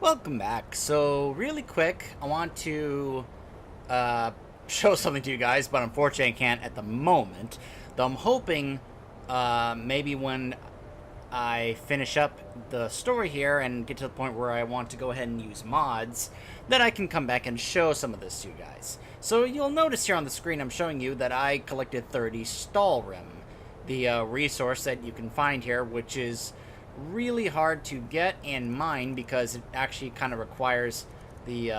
Welcome back. So, really quick, I want to show something to you guys, but unfortunately I can't at the moment. Though I'm hoping maybe when I finish up the story here and get to the point where I want to go ahead and use mods, that I can come back and show some of this to you guys. So you'll notice here on the screen I'm showing you that I collected 30 Stalrim, the resource that you can find here, which is really hard to get and mine because it actually kind of requires the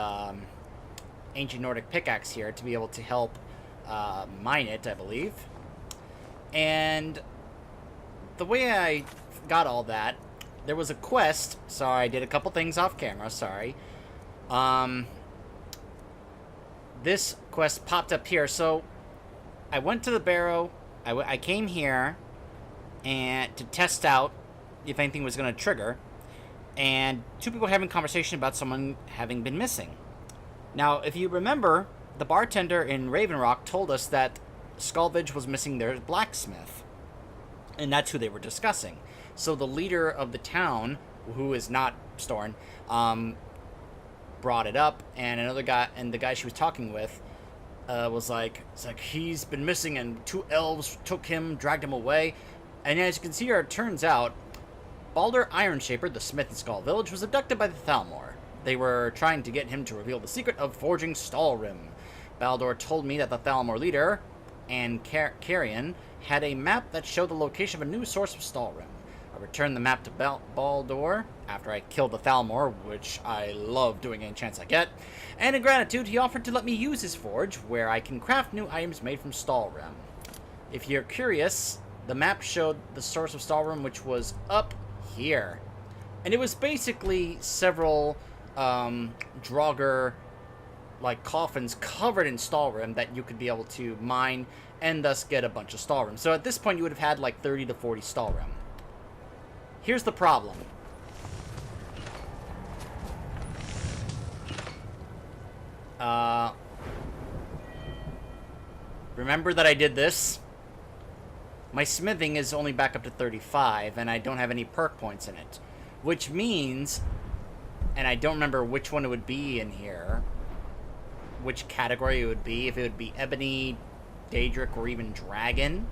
ancient Nordic pickaxe here to be able to help mine it, I believe. And the way I got all that, there was a quest. Sorry, I did a couple things off camera, sorry. This quest popped up here, so I went to the barrow. I came here and to test out if anything was going to trigger, and two people having a conversation about someone having been missing. Now, if you remember, the bartender in Raven Rock told us that Skullvidge was missing their blacksmith, and that's who they were discussing. So the leader of the town, who is not Storn, brought it up, and another guy, and the guy she was talking with, was like, he's been missing, and two elves took him, dragged him away. And as you can see here, it turns out Baldur Ironshaper, the smith in Skull Village, was abducted by the Thalmor. They were trying to get him to reveal the secret of forging Stalrim. Baldur told me that the Thalmor leader, and Carrion, had a map that showed the location of a new source of Stalrim. I returned the map to Baldur after I killed the Thalmor, which I love doing any chance I get, and in gratitude he offered to let me use his forge, where I can craft new items made from Stalrim. If you're curious, the map showed the source of Stalrim, which was up here. And it was basically several Draugr like coffins covered in Stalrim that you could be able to mine and thus get a bunch of Stalrim. So at this point you would have had like 30 to 40 Stalrim. Here's the problem. Remember that I did this? My smithing is only back up to 35, and I don't have any perk points in it. Which means, and I don't remember which one it would be in here, which category it would be, if it would be Ebony, Daedric, or even Dragon.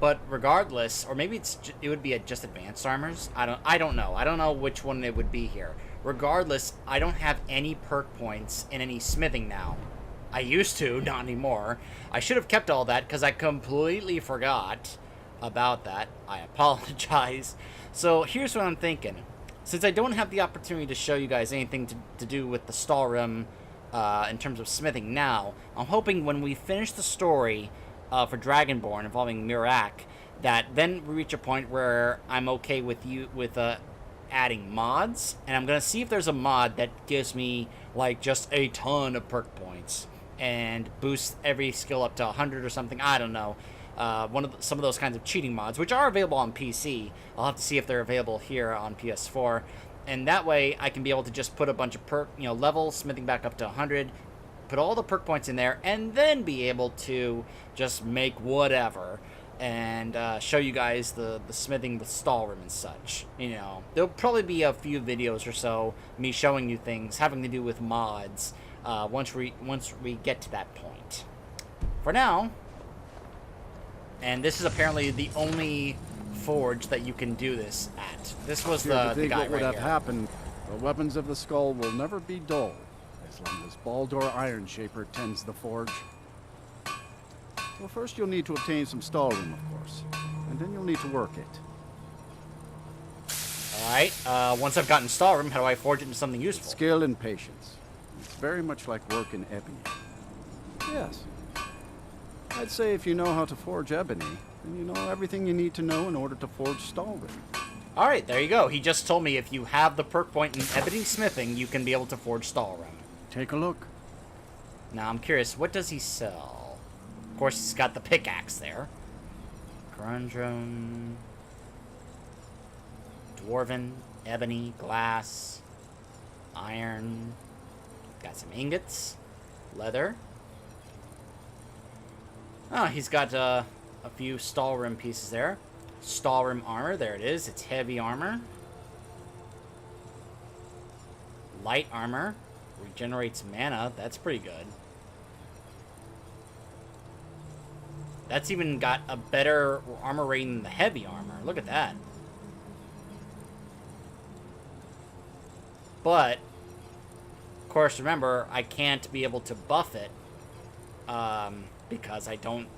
But regardless, or maybe it would be just Advanced Armors. I don't know. I don't know which one it would be here. Regardless, I don't have any perk points in any smithing now. I used to, not anymore. I should have kept all that because I completely forgot about that. I apologize. So here's what I'm thinking. Since I don't have the opportunity to show you guys anything to do with the Stalrim in terms of smithing now, I'm hoping when we finish the story for Dragonborn involving Miraak, that then we reach a point where I'm okay with adding mods, and I'm gonna see if there's a mod that gives me like just a ton of perk points and boosts every skill up to 100 or something. I don't know. Some of those kinds of cheating mods, which are available on PC. I'll have to see if they're available here on PS4, and that way I can be able to just put a bunch of level smithing back up to 100, put all the perk points in there, and then be able to just make whatever and show you guys the smithing with Stalrim and such. You know, there'll probably be a few videos or so me showing you things having to do with mods once we get to that point. For now, and this is apparently the only forge that you can do this at. This was the guy right here. What would have happened? The weapons of the skull will never be dull as long as Baldur Ironshaper tends the forge. Well, first you'll need to obtain some Stalrim, of course, and then you'll need to work it. Alright, once I've gotten Stalrim, how do I forge it into something useful? Skill and patience. It's very much like work in ebony. Yes. I'd say if you know how to forge ebony, then you know everything you need to know in order to forge Stalrim. Alright, there you go. He just told me if you have the perk point in ebony smithing, you can be able to forge Stalrim. Take a look. Now, I'm curious, what does he sell? Of course, he's got the pickaxe there. Grundrum, Dwarven, Ebony, Glass, Iron. Got some ingots, Leather. Oh, he's got a few Stalrim pieces there. Stalrim armor, there it is. It's heavy armor. Light armor. Regenerates mana. That's pretty good. That's even got a better armor rating than the heavy armor. Look at that. But, of course, remember, I can't be able to buff it because I don't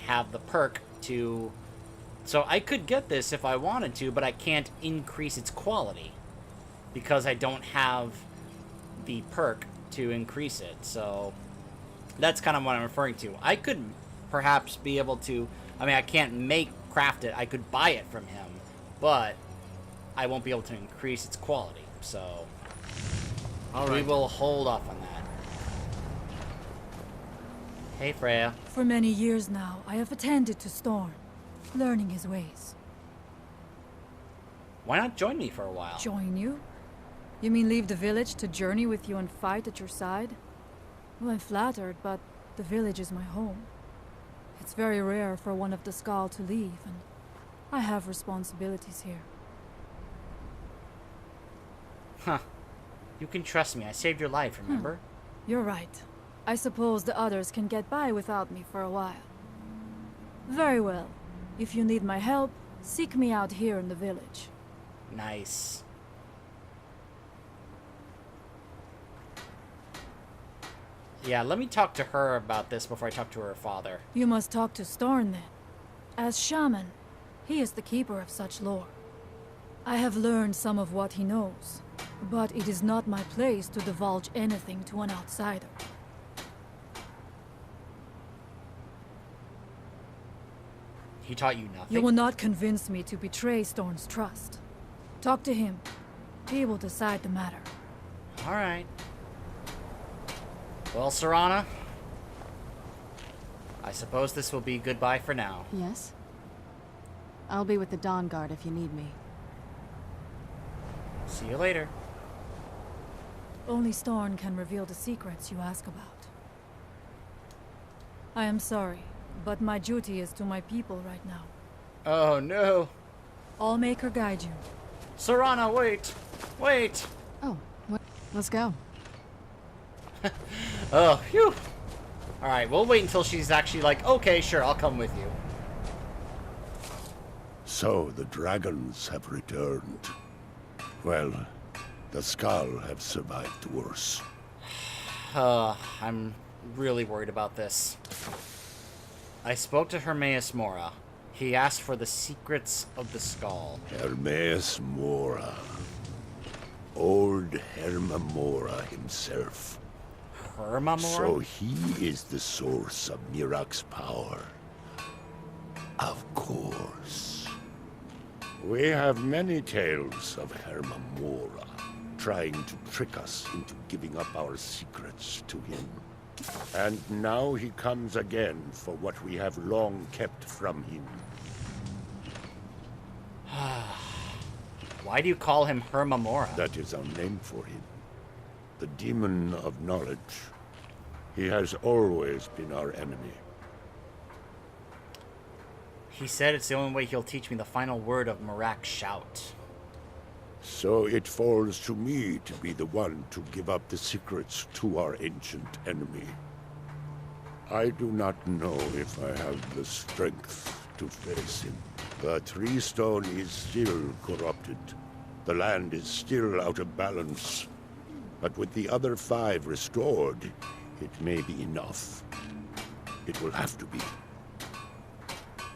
have the perk to... So I could get this if I wanted to, but I can't increase its quality because I don't have the perk to increase it. So that's kind of what I'm referring to. I could perhaps be able to... I mean, I can't craft it. I could buy it from him, but I won't be able to increase its quality. So... All right. We will hold off on that. Hey, Freya. For many years now, I have attended to Storm, learning his ways. Why not join me for a while? Join you? You mean leave the village to journey with you and fight at your side? Well, I'm flattered, but the village is my home. It's very rare for one of the Skal to leave, and I have responsibilities here. Huh. You can trust me. I saved your life, remember? You're right. I suppose the others can get by without me for a while. Very well. If you need my help, seek me out here in the village. Nice. Yeah, let me talk to her about this before I talk to her father. You must talk to Storm then. As shaman, he is the keeper of such lore. I have learned some of what he knows, but it is not my place to divulge anything to an outsider. He taught you nothing? You will not convince me to betray Storm's trust. Talk to him. He will decide the matter. Alright. Well, Serana, I suppose this will be goodbye for now. Yes? I'll be with the Dawn Guard if you need me. See you later. Only Storm can reveal the secrets you ask about. I am sorry, but my duty is to my people right now. Oh, no. Allmaker guide you. Serana, wait. Wait. Oh, let's go. Oh, phew. Alright, we'll wait until she's actually like, okay, sure, I'll come with you. So the dragons have returned. Well, the Skal have survived worse. I'm really worried about this. I spoke to Hermaeus Mora. He asked for the secrets of the Skal. Hermaeus Mora. Old Herma Mora himself. Herma Mora? So he is the source of Miraak's power. Of course. We have many tales of Herma Mora trying to trick us into giving up our secrets to him. And now he comes again for what we have long kept from him. Why do you call him Herma Mora? That is our name for him. The demon of knowledge. He has always been our enemy. He said it's the only way he'll teach me the final word of Miraak's shout. So it falls to me to be the one to give up the secrets to our ancient enemy. I do not know if I have the strength to face him. The Tree Stone is still corrupted. The land is still out of balance. But with the other 5 restored, it may be enough. It will have to be.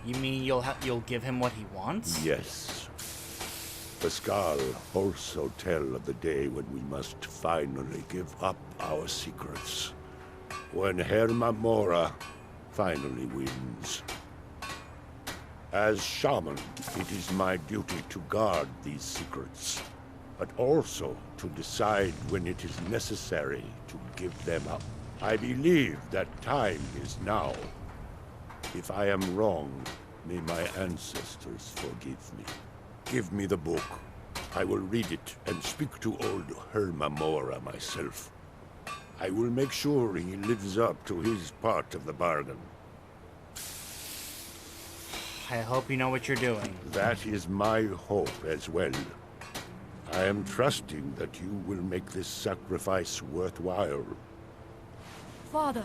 You mean you'll give him what he wants? Yes. The Skal also tell of the day when we must finally give up our secrets. When Herma Mora finally wins. As shaman, it is my duty to guard these secrets, but also to decide when it is necessary to give them up. I believe that time is now. If I am wrong, may my ancestors forgive me. Give me the book. I will read it and speak to old Herma Mora myself. I will make sure he lives up to his part of the bargain. I hope you know what you're doing. That is my hope as well. I am trusting that you will make this sacrifice worthwhile. Father,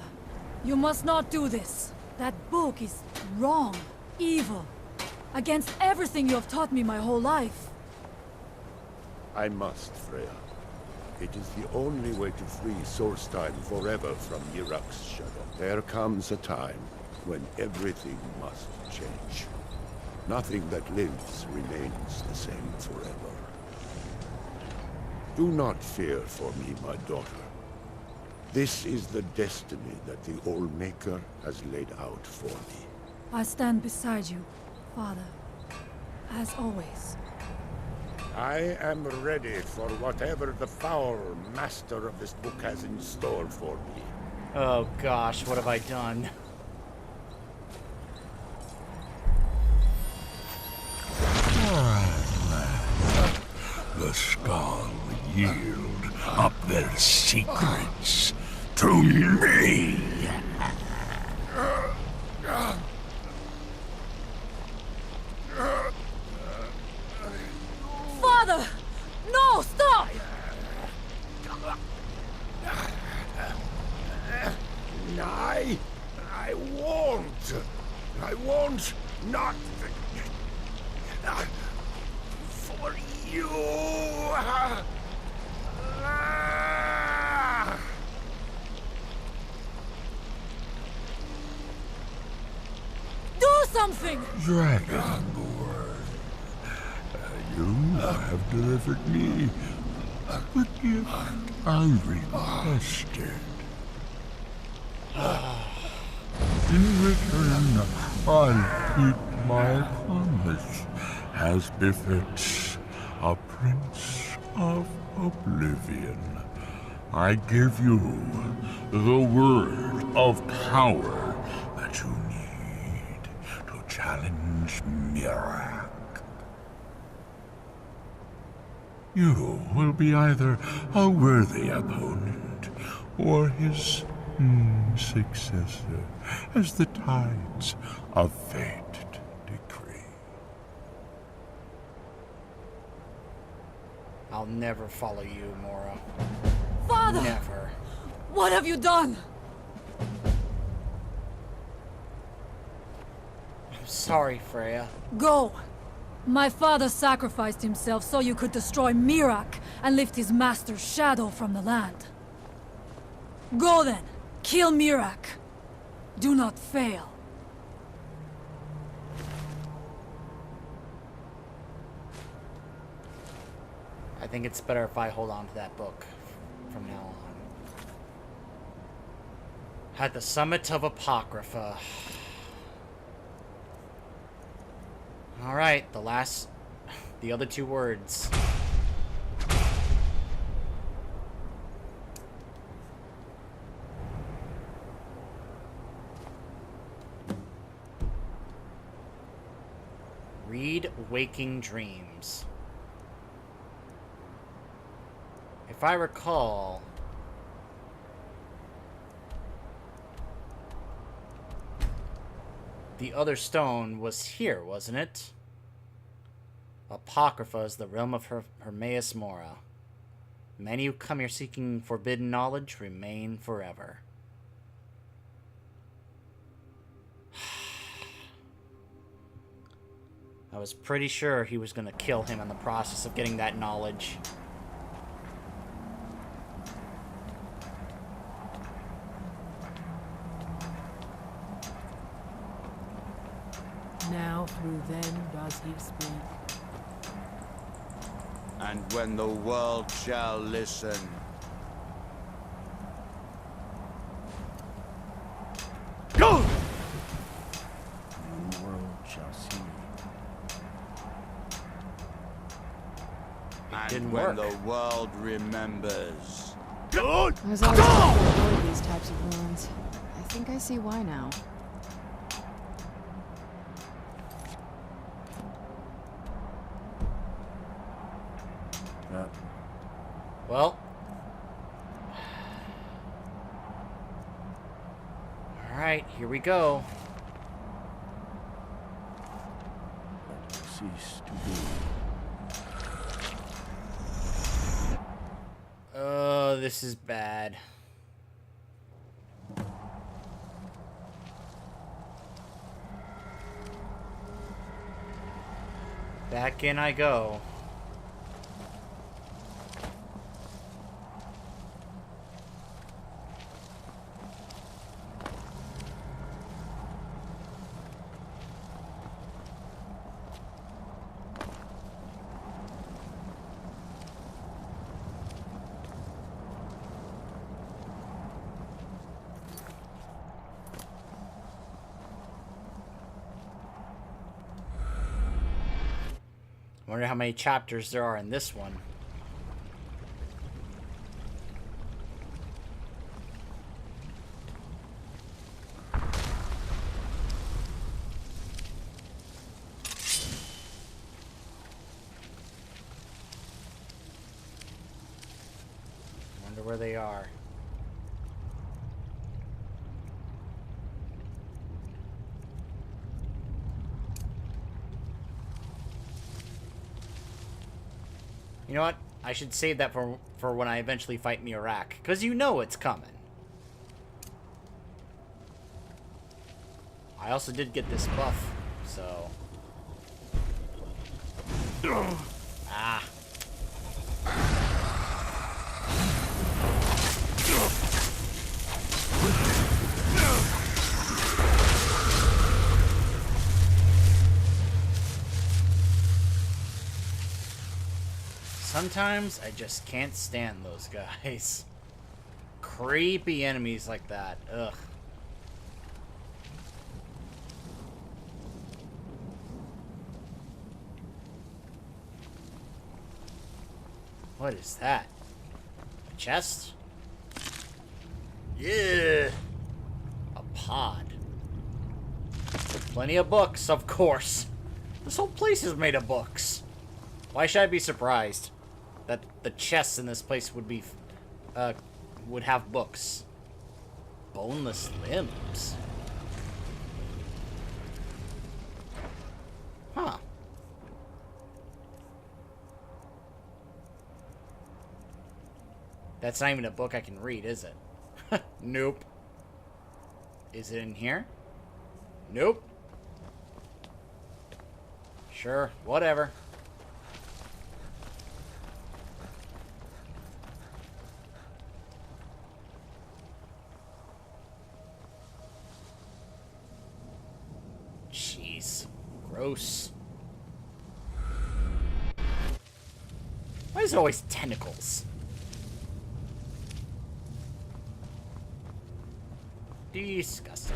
you must not do this. That book is wrong, evil, against everything you have taught me my whole life. I must, Freya. It is the only way to free Solstein forever from Miraak's shadow. There comes a time when everything must change. Nothing that lives remains the same forever. Do not fear for me, my daughter. This is the destiny that the All-Maker has laid out for me. I stand beside you, Father, as always. I am ready for whatever the foul master of this book has in store for me. Oh gosh, what have I done? The Skull yield up their secrets to me. Father! No, stop! I won't. I won't not for you. Do something! Dragonborn, you have delivered me the gift I requested. In return, I'll keep my promise, as befits a Prince of Oblivion. I give you the word of power that you need to challenge Miraak. You will be either a worthy opponent or his successor, as the tides of fate decree. I'll never follow you, Mora. Father! Never. What have you done? I'm sorry, Freya. Go! My father sacrificed himself so you could destroy Miraak and lift his master's shadow from the land. Go then! Kill Miraak! Do not fail. I think it's better if I hold on to that book from now on. At the summit of Apocrypha. Alright, the other two words. Read Waking Dreams. If I recall, the other stone was here, wasn't it? Apocrypha is the realm of Hermaeus Mora. Many who come here seeking forbidden knowledge remain forever. I was pretty sure he was going to kill him in the process of getting that knowledge. Now through them does he speak. And when the world shall listen. Go! And the world shall see. And didn't when work. the world remembers. I was always trying to avoid these types of ruins. I think I see why now. Well. Alright, here we go. Cease to be. this is bad. Back in I go. I wonder how many chapters there are in this one. Wonder where they are. You know what? I should save that for when I eventually fight Miraak, because you know it's coming. I also did get this buff, so... Ah. Sometimes I just can't stand those guys. Creepy enemies like that. Ugh. What is that? A chest? Yeah. A pod. Plenty of books, of course. This whole place is made of books. Why should I be surprised that the chests in this place would have books? Boneless limbs. Huh. That's not even a book I can read, is it? Nope. Is it in here? Nope. Sure, whatever. Jeez. Gross. Why is it always tentacles? Disgusting.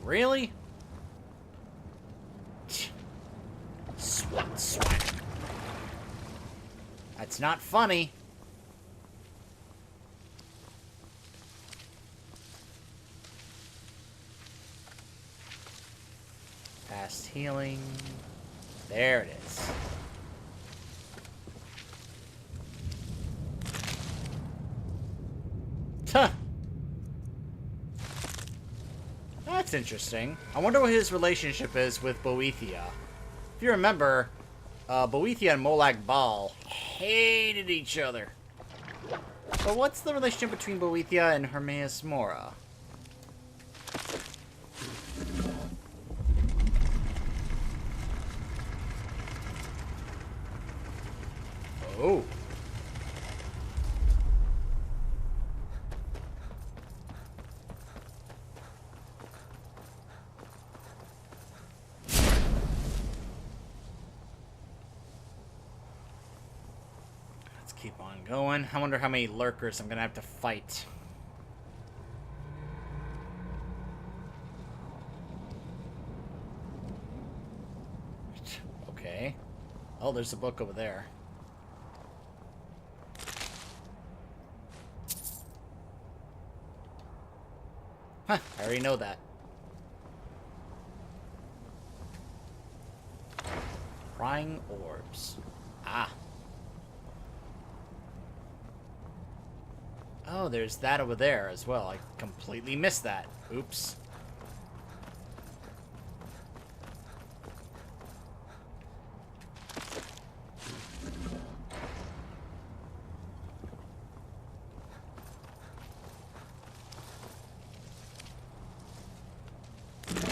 Really? Swat. That's not funny. Fast healing. There it is. Huh. That's interesting. I wonder what his relationship is with Boethia. If you remember, Boethia and Molag Bal hated each other. But what's the relationship between Boethia and Hermaeus Mora? Oh. Keep on going. I wonder how many lurkers I'm gonna have to fight. Okay. Oh, there's a book over there. Huh, I already know that. Prying orbs. Ah. Oh, there's that over there as well. I completely missed that. Oops.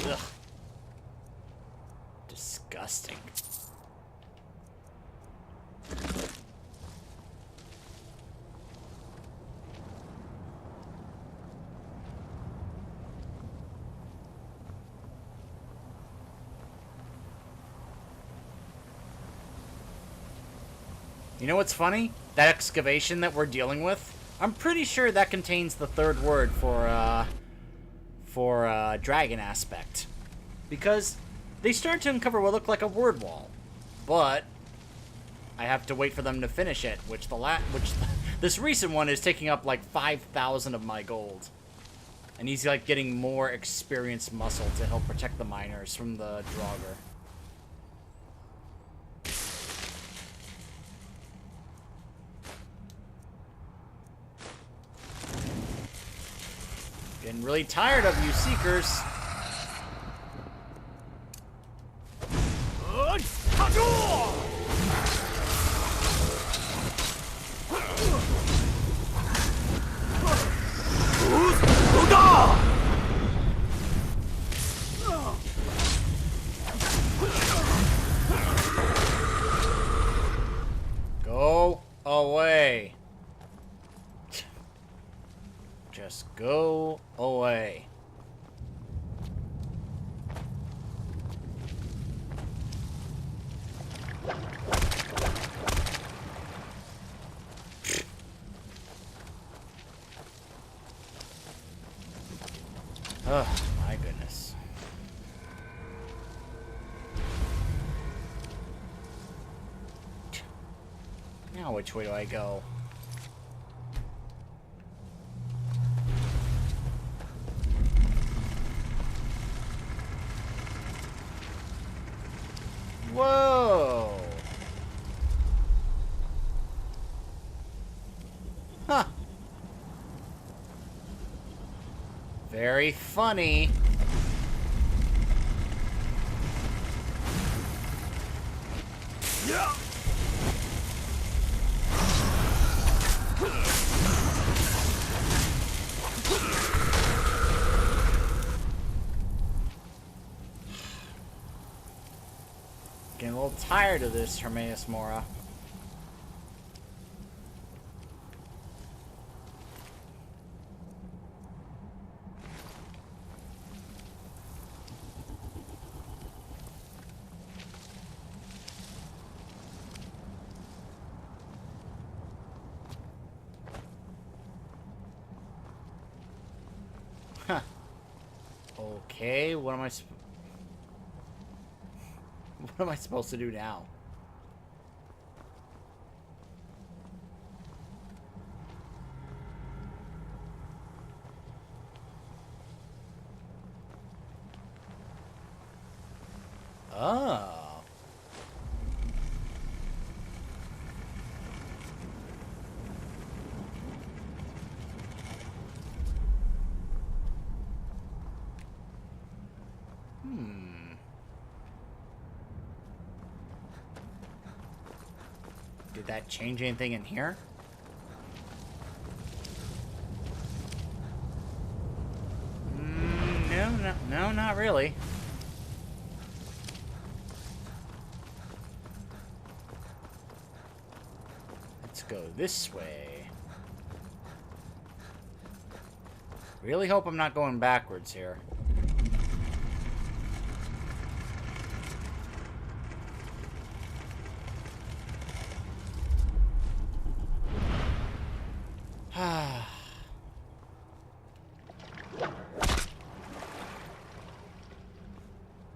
Ugh. Disgusting. You know what's funny? That excavation that we're dealing with, I'm pretty sure that contains the third word for dragon aspect. Because they start to uncover what looked like a word wall. But I have to wait for them to finish it, which this recent one is taking up like 5,000 of my gold. And he's like getting more experienced muscle to help protect the miners from the Draugr. Getting really tired of you seekers. Go away. Just go away. Oh, my goodness. Now which way do I go? Whoa! Huh. Very funny. Yeah. Getting a little tired of this, Hermaeus Mora. Huh. Okay, what am I supposed to do now? Oh. Did that change anything in here? No, not really. Let's go this way. Really hope I'm not going backwards here.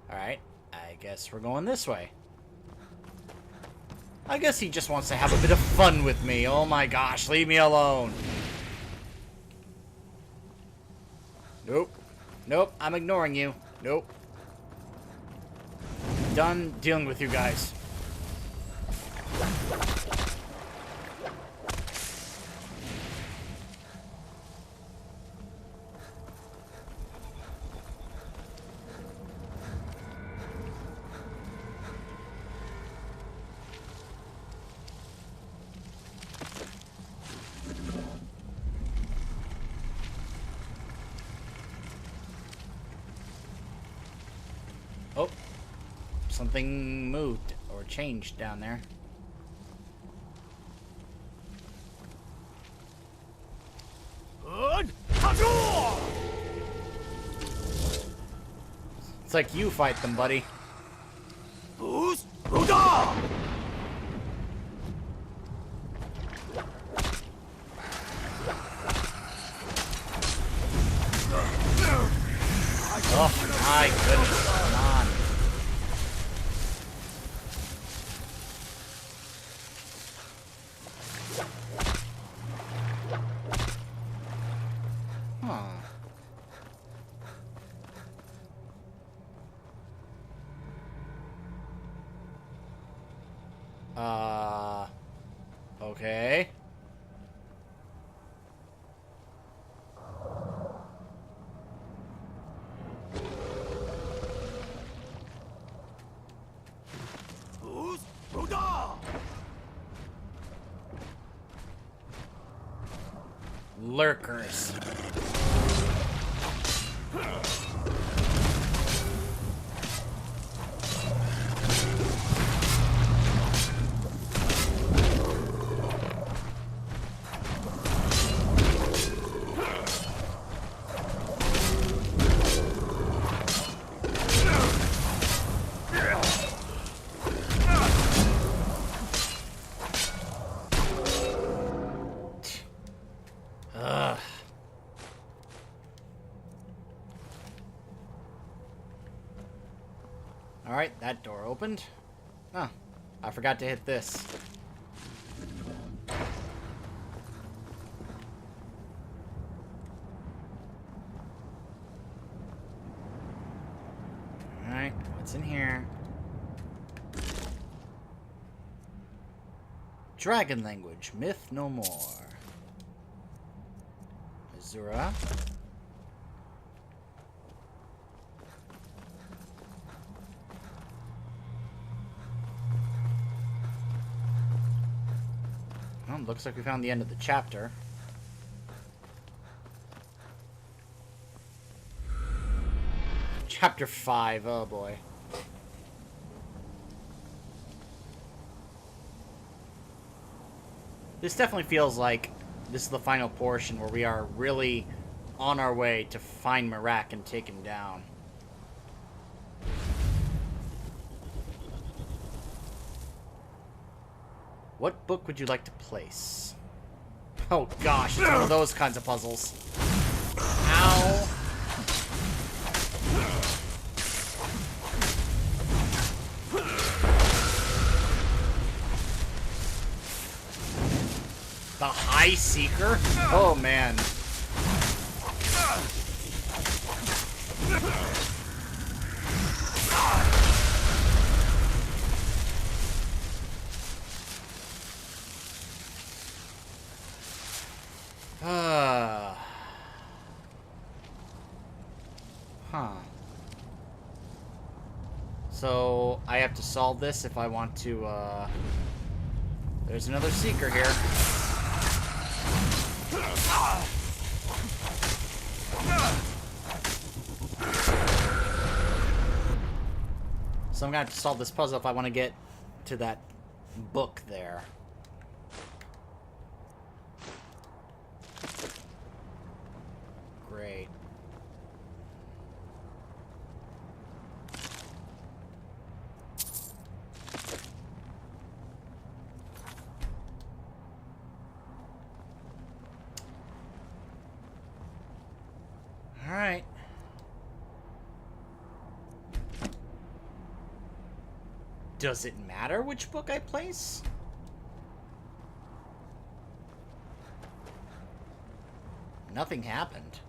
Alright, I guess we're going this way. I guess he just wants to have a bit of fun with me. Oh my gosh, leave me alone. Nope. Nope, I'm ignoring you. Nope. Done dealing with you guys. Oh, something moved or changed down there. It's like you fight them, buddy. Oh my goodness, come on. Okay. Lurkers. Alright, that door opened. Oh, I forgot to hit this. Alright, what's in here? Dragon language, myth no more. Azura. Well, looks like we found the end of the chapter. Chapter 5, oh boy. This definitely feels like this is the final portion where we are really on our way to find Miraak and take him down. What book would you like to place? Oh gosh, it's one of those kinds of puzzles. Ow. The High Seeker? Oh man. So, I have to solve this if I want to, There's another Seeker here. So I'm gonna have to solve this puzzle if I want to get to that book there. Great. All right. Does it matter which book I place? Nothing happened.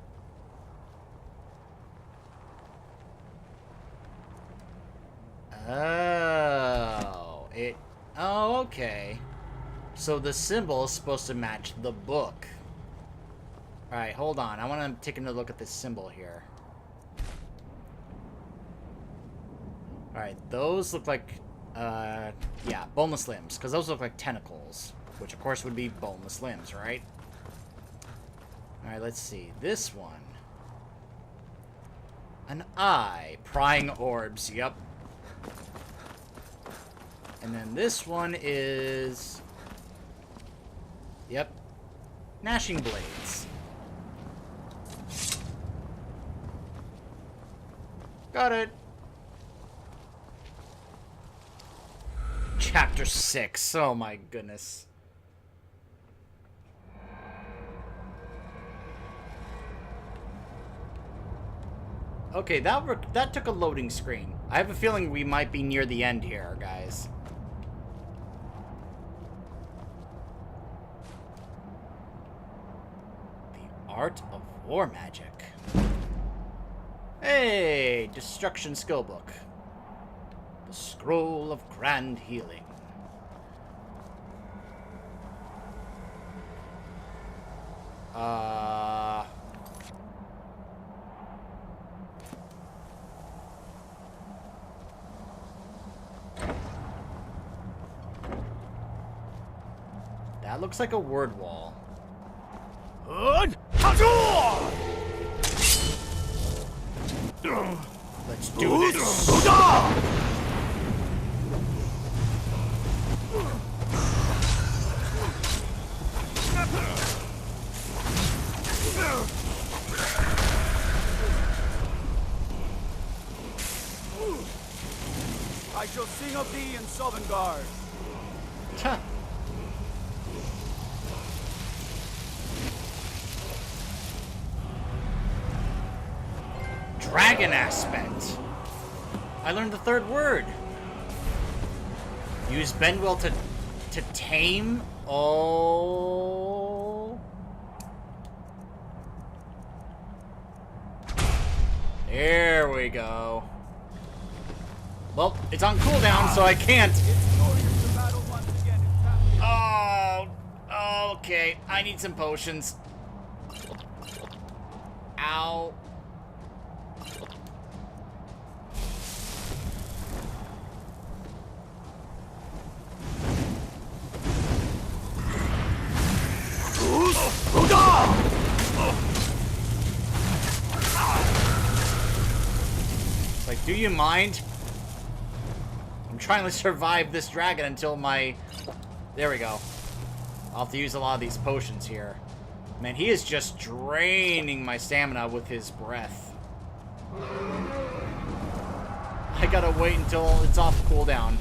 Oh, oh, okay. So the symbol is supposed to match the book. Alright, hold on. I want to take another look at this symbol here. Alright, those look like, yeah, boneless limbs. Because those look like tentacles. Which, of course, would be boneless limbs, right? Alright, let's see. This one. An eye. Prying orbs. Yep. And then this one is... Yep. Gnashing blades. Got it. Chapter 6. Oh my goodness. Okay, that took a loading screen. I have a feeling we might be near the end here, guys. The Art of War Magic. Hey, Destruction Skill Book. The Scroll of Grand Healing. That looks like a word wall. Let's do this. I shall sing of thee in Sovngarde. Dragon aspect. I learned the third word. Use Bendwell to tame. Oh. There we go. Well, it's on cooldown, so I can't. Oh. Okay. I need some potions. Ow. Like, do you mind? I'm trying to survive this dragon until my... There we go. I'll have to use a lot of these potions here. Man, he is just draining my stamina with his breath. I gotta wait until it's off cooldown.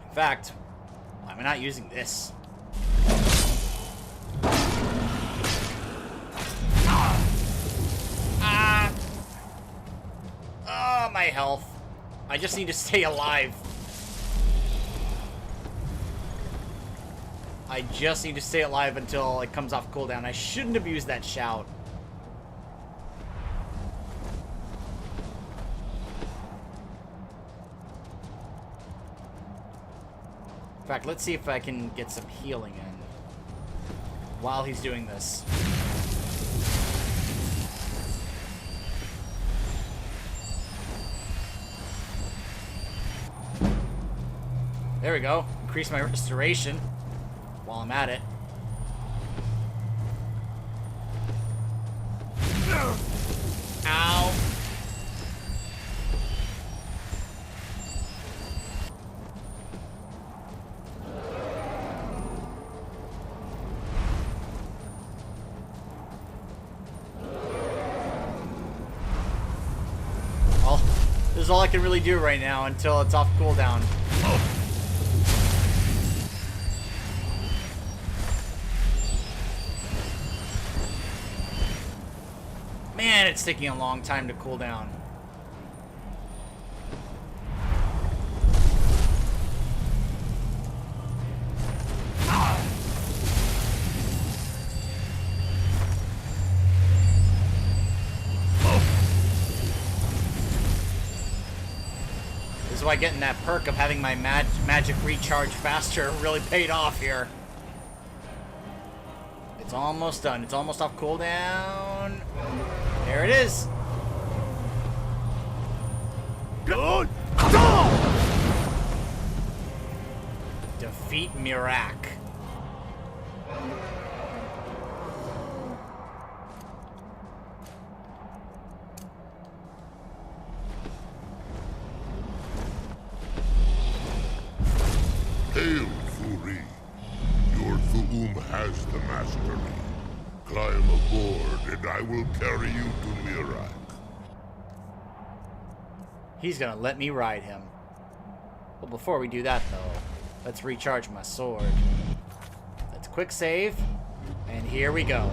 In fact, why am I not using this? Oh, my health. I just need to stay alive. I just need to stay alive until it comes off cooldown. I shouldn't have used that shout. In fact, let's see if I can get some healing in while he's doing this. There we go. Increase my restoration while I'm at it. Ow. Well, this is all I can really do right now until it's off cooldown. Man, it's taking a long time to cool down. why getting that perk of having my magic recharge faster really paid off here. It's almost done. It's almost off cooldown. There it is. Good. Defeat Miraak. Hail, Furi. Your Thu'um has the mastery. Climb aboard, and I will carry you to Miraak. He's gonna let me ride him. Well, before we do that, though, let's recharge my sword. Let's quick save, and here we go.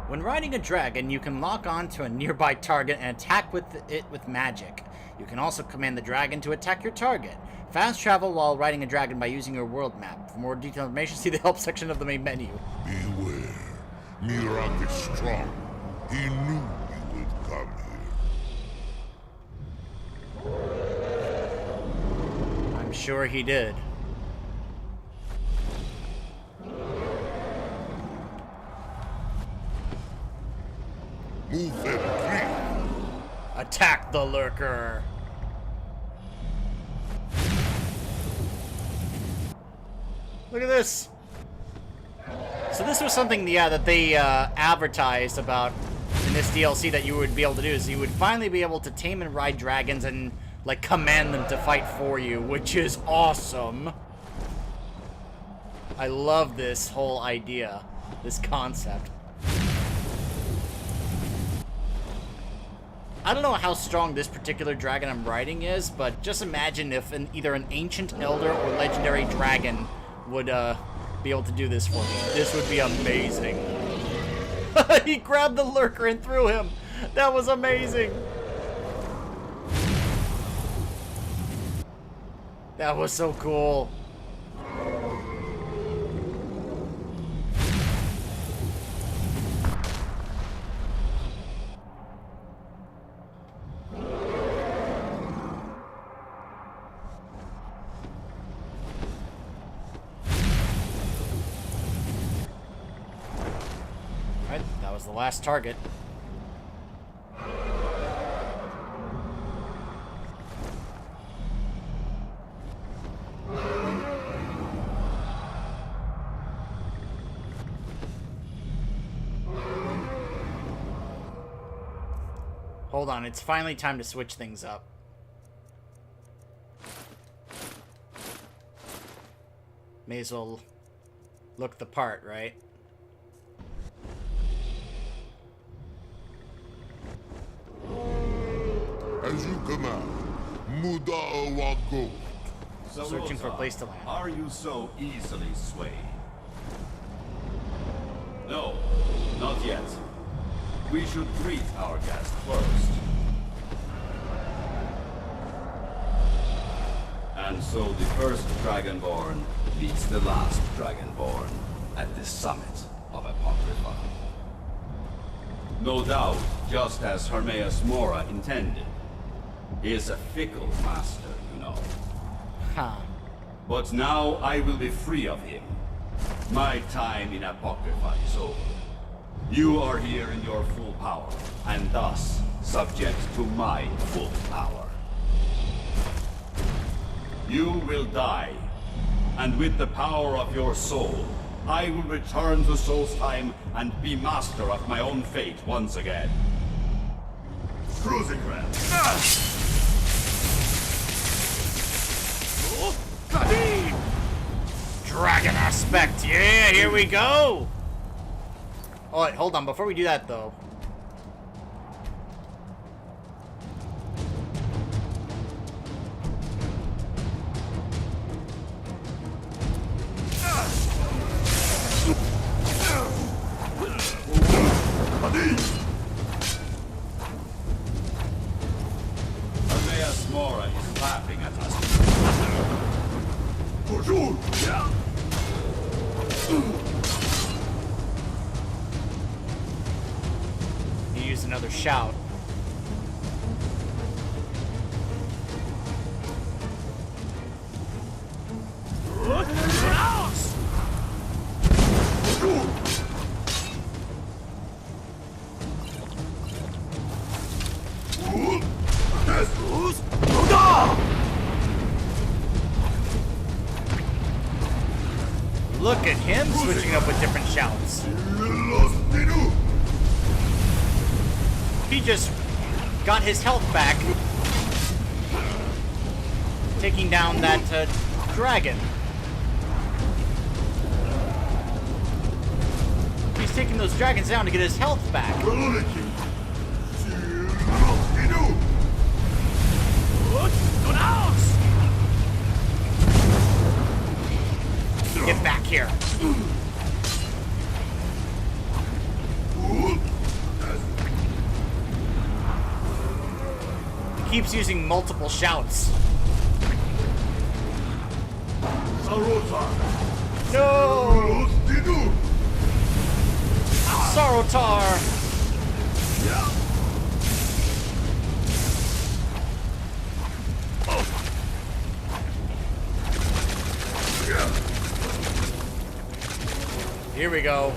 When riding a dragon, you can lock on to a nearby target and attack it with magic. You can also command the dragon to attack your target. Fast travel while riding a dragon by using your world map. For more detailed information, see the help section of the main menu. Beware. Miraak is strong. He knew you would come here. I'm sure he did. Move them, Attack the lurker. Look at this. So this was something, yeah, that they advertised about in this DLC that you would be able to do. Is you would finally be able to tame and ride dragons and like command them to fight for you, which is awesome. I love this whole idea, this concept. I don't know how strong this particular dragon I'm riding is, but just imagine if either an ancient elder or legendary dragon would be able to do this for me. This would be amazing. He grabbed the lurker and threw him. That was amazing. That was so cool. The last target. Hold on, it's finally time to switch things up. May as well look the part, right? As you command, Muda Wago. Searching for a place to land. Are you so easily swayed? No, not yet. We should greet our guest first. And so the first Dragonborn meets the last Dragonborn at the summit of Apocrypha. No doubt, just as Hermaeus Mora intended. He is a fickle master, you know. Huh. But now I will be free of him. My time in Apocrypha is over. You are here in your full power, and thus subject to my full power. You will die, and with the power of your soul, I will return to Solstheim and be master of my own fate once again. Cruising Grand. Dragon aspect, yeah, here we go! Oh, wait, hold on, before we do that, though. Hermaeus Mora is laughing at us. another shout. Look at him switching up with different shouts. He just got his health back, taking down that dragon. He's taking those dragons down to get his health back. Get back here. He keeps using multiple shouts. No! Sarotar! Here we go.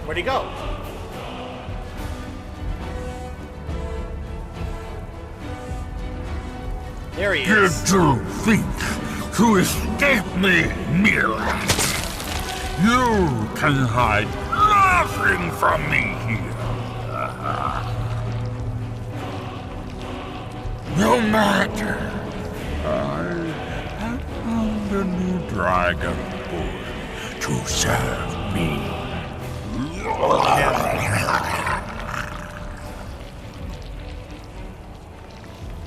Where'd he go? There he is. Did you think to escape me, Miraak? You can hide nothing from me here. No matter. I have found a new dragon boy to serve me.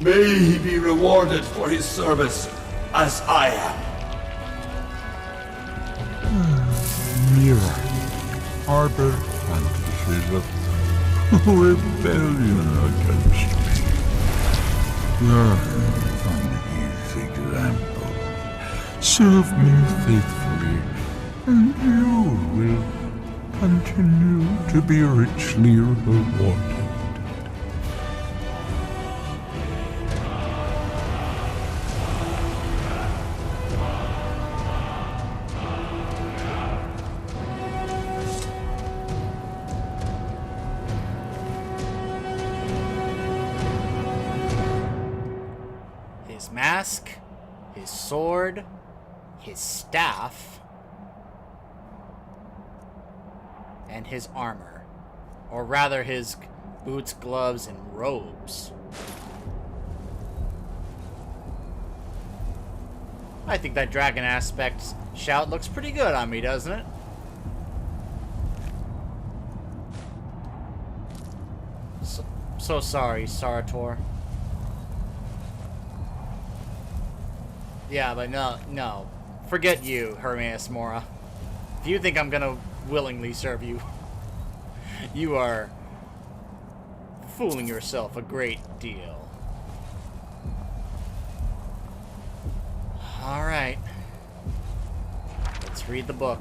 May he be rewarded for his service, as I am. Miraak harbor fantasies of rebellion against me. Learn from his example. Serve me faithfully, and you will continue to be richly rewarded. His mask, his sword, his staff, and his armor. Or rather, his boots, gloves, and robes. I think that dragon aspect shout looks pretty good on me, doesn't it? So sorry, Sarator. Yeah, but no. Forget you, Hermaeus Mora. If you think I'm gonna willingly serve you, you are fooling yourself a great deal. Alright. Let's read the book.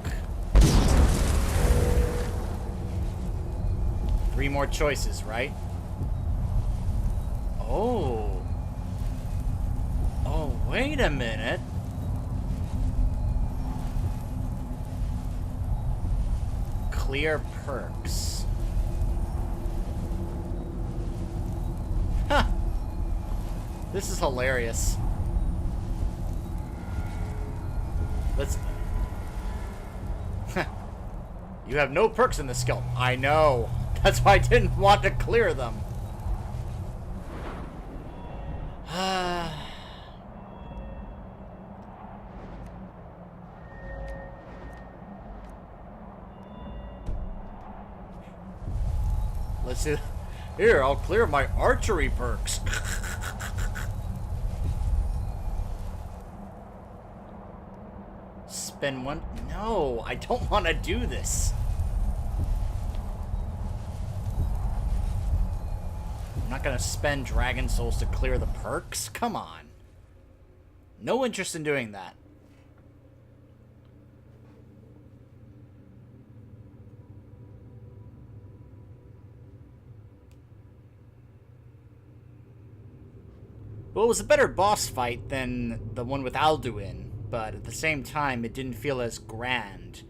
3 more choices, right? Oh, wait a minute. Clear perks. Huh. This is hilarious. Let's... You have no perks in this skill. I know. That's why I didn't want to clear them. Let's see. Here, I'll clear my archery perks. Spend one. No, No, I don't want to do this. I'm not going to spend Dragon Souls to clear the perks? Come on. No interest in doing that. Well, it was a better boss fight than the one with Alduin, but at the same time, it didn't feel as grand.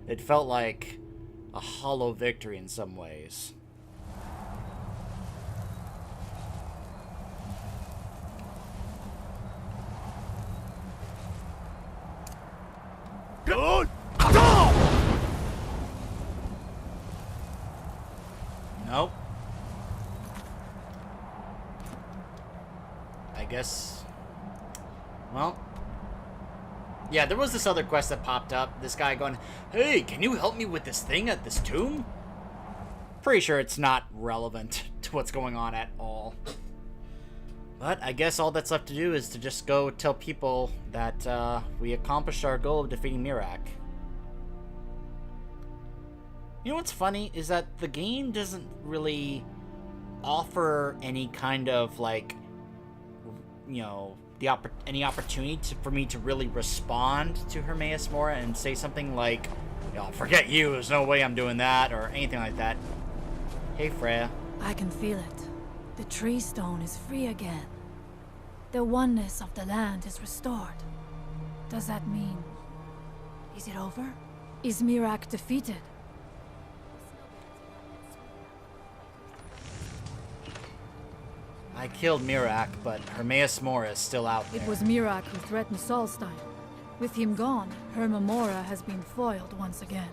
It felt like a hollow victory in some ways. Good. Nope. I guess... Well... Yeah, there was this other quest that popped up. This guy going, "Hey, can you help me with this thing at this tomb?" Pretty sure it's not relevant to what's going on at all. But I guess all that's left to do is to just go tell people that we accomplished our goal of defeating Miraak. You know what's funny is that the game doesn't really offer any kind of, like, you know, any opportunity for me to really respond to Hermaeus Mora and say something like, you know, "Forget you, there's no way I'm doing that," or anything like that. Hey, Freya. I can feel it. The tree stone is free again. The oneness of the land is restored. Does that mean... is it over? Is Miraak defeated? I killed Miraak, but Hermaeus Mora is still out there. It was Miraak who threatened Solstein. With him gone, Herma Mora has been foiled once again.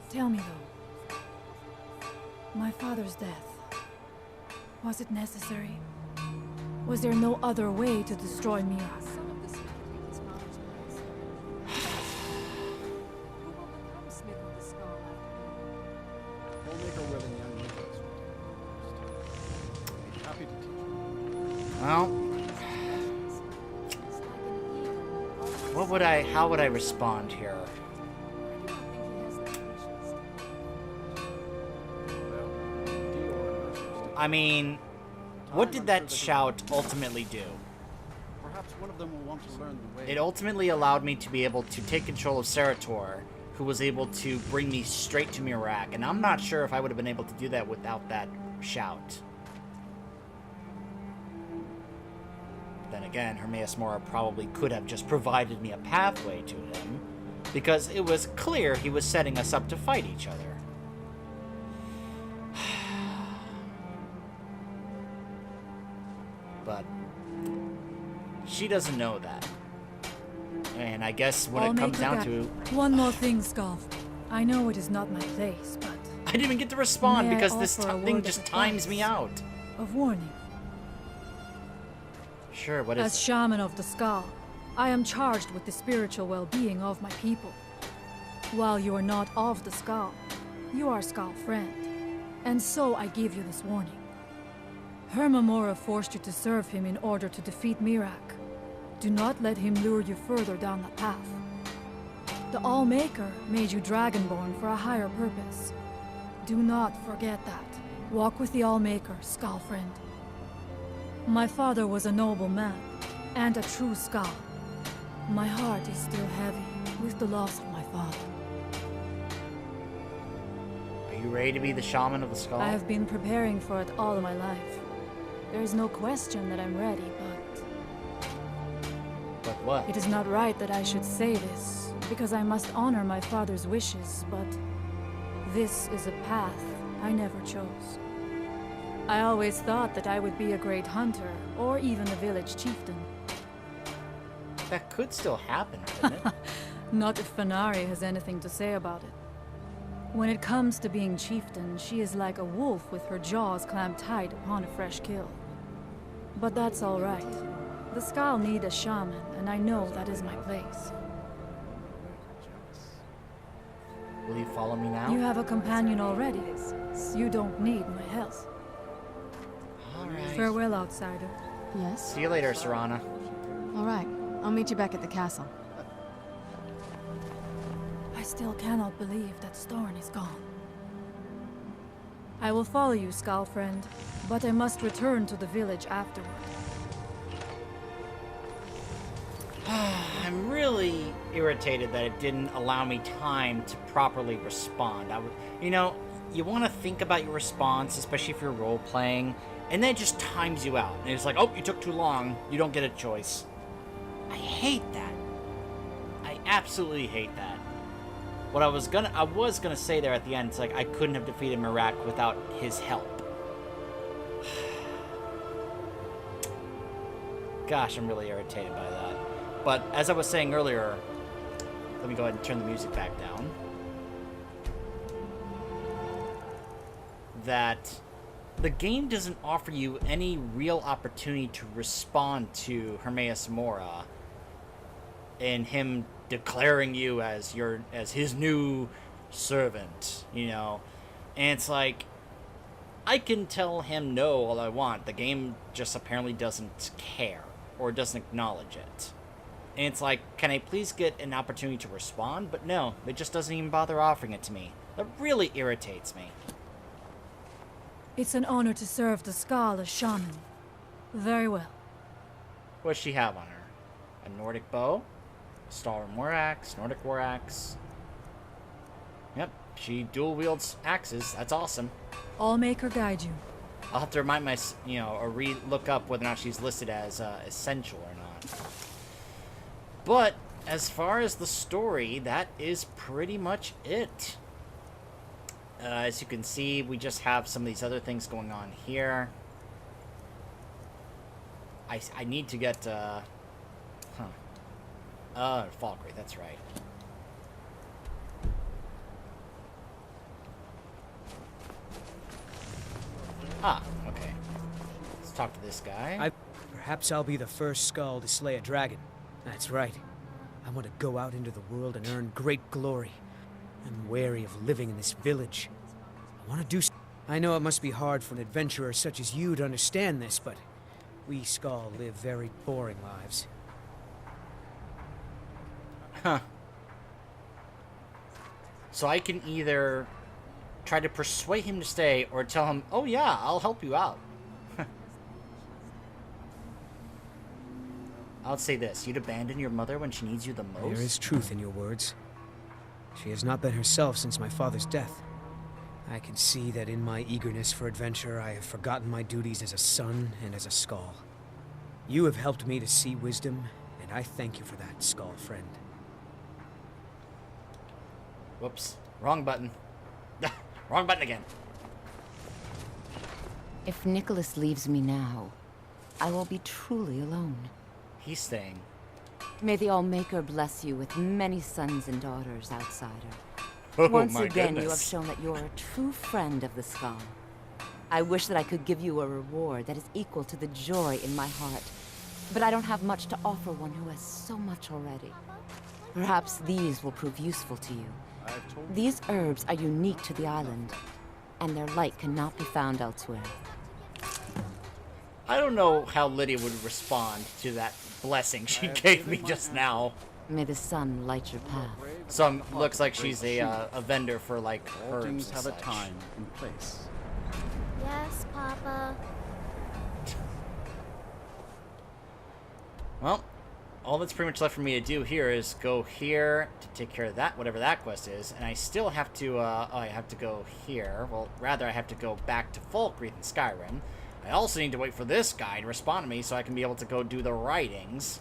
Tell me though, my father's death, was it necessary? Was there no other way to destroy Miraak? Some of the smith in his father's place. Who will become smith of the skull after We'll make her willing young Nicholas. I'd be happy to teach you. Well, how would I respond here? I do not think he has that patience. Well, Dior and Ursus I mean, what did that shout ultimately do? Perhaps one of them will want to learn the way. It ultimately allowed me to be able to take control of Serator, who was able to bring me straight to Miraak, and I'm not sure if I would have been able to do that without that shout. Then again, Hermaeus Mora probably could have just provided me a pathway to him, because it was clear he was setting us up to fight each other. But she doesn't know that. And I guess what it comes down to... One more thing, Scarf. I know it is not my place, but... I didn't even get to respond May I because this offer a thing word just of times me advice? out. Of warning. Sure, what is As it? shaman of the Skull, I am charged with the spiritual well-being of my people. While you are not of the Skull, you are Skull friend. And so I give you this warning. Herma Mora forced you to serve him in order to defeat Miraak. Do not let him lure you further down that path. The All-Maker made you Dragonborn for a higher purpose. Do not forget that. Walk with the All-Maker, Skull friend. My father was a noble man, and a true Skull. My heart is still heavy with the loss of my father. Are you ready to be the shaman of the skull? I have been preparing for it all my life. There is no question that I'm ready, but... But what? It is not right that I should say this, because I must honor my father's wishes, but... This is a path I never chose. I always thought that I would be a great hunter, or even a village chieftain. That could still happen, couldn't it? Not if Fenari has anything to say about it. When it comes to being chieftain, she is like a wolf with her jaws clamped tight upon a fresh kill. But that's all right. The Skull need a shaman, and I know that is my place. Will you follow me now? You have a companion already. You don't need my help. Alright. Farewell, outsider. Yes? See you later, Serana. All right. I'll meet you back at the castle. still cannot believe that Storn is gone. I will follow you, Skull friend, but I must return to the village afterward. I'm really irritated that it didn't allow me time to properly respond. You know, you want to think about your response, especially if you're role-playing, and then it just times you out. And it's like, oh, you took too long. You don't get a choice. I hate that. I absolutely hate that. What I was gonna say there at the end, it's like I couldn't have defeated Miraak without his help. Gosh, I'm really irritated by that. But as I was saying earlier, let me go ahead and turn the music back down. That the game doesn't offer you any real opportunity to respond to Hermaeus Mora and him declaring you as his new servant, you know. And it's like, I can tell him no all I want. The game just apparently doesn't care or doesn't acknowledge it. And it's like, can I please get an opportunity to respond? But no, it just doesn't even bother offering it to me. That really irritates me. It's an honor to serve the Skull as shaman. Very well. What does she have on her? A Nordic bow? Stalwart war axe? Nordic war axe? Yep, she dual wields axes. That's awesome. I'll make her guide you. I'll have to remind myself, you know, or look up whether or not she's listed as essential or not. But as far as the story, that is pretty much it. As you can see, we just have some of these other things going on here. I need to get, Falkreath, that's right. Ah, okay. Let's talk to this guy. Perhaps I'll be the first skull to slay a dragon. That's right. I want to go out into the world and earn great glory. I'm wary of living in this village. I want to do... I know it must be hard for an adventurer such as you to understand this, but we Skull live very boring lives. Huh. So I can either try to persuade him to stay or tell him, oh yeah, I'll help you out. I'll say this, you'd abandon your mother when she needs you the most? There is truth in your words. She has not been herself since my father's death. I can see that in my eagerness for adventure, I have forgotten my duties as a son and as a Skull. You have helped me to see wisdom, and I thank you for that, Skull friend. Whoops. Wrong button. Wrong button again. If Nicholas leaves me now, I will be truly alone. He's staying. May the Allmaker bless you with many sons and daughters, outsider. Oh, Once my again, goodness. you have shown that you're a true friend of the Skull. I wish that I could give you a reward that is equal to the joy in my heart. But I don't have much to offer one who has so much already. Perhaps these will prove useful to you. These herbs are unique to the island, and their light cannot be found elsewhere. I don't know how Lydia would respond to that blessing she gave me just now. May the sun light your path. So looks like she's a vendor for like All herbs things and have such. a time and place. Yes, Papa. Well, all that's pretty much left for me to do here is go here to take care of that, whatever that quest is, and I still have to, I have to go here. Well, rather I have to go back to Falkreath in Skyrim. I also need to wait for this guy to respond to me so I can be able to go do the writings.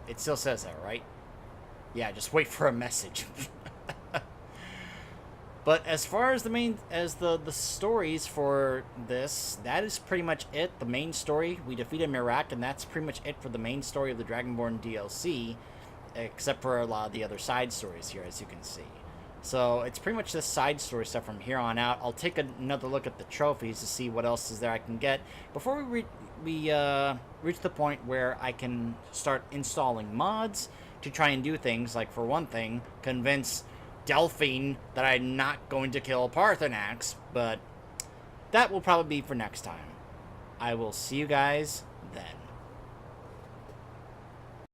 It still says that, right? Yeah, just wait for a message. But as far as the stories for this, that is pretty much it. The main story, we defeated Miraak, and that's pretty much it for the main story of the Dragonborn DLC, except for a lot of the other side stories here, as you can see. So it's pretty much this side story stuff from here on out. I'll take another look at the trophies to see what else is there I can get before we reach the point where I can start installing mods to try and do things like, for one thing, convince Delphine that I'm not going to kill Papaneeks, but that will probably be for next time. I will see you guys then.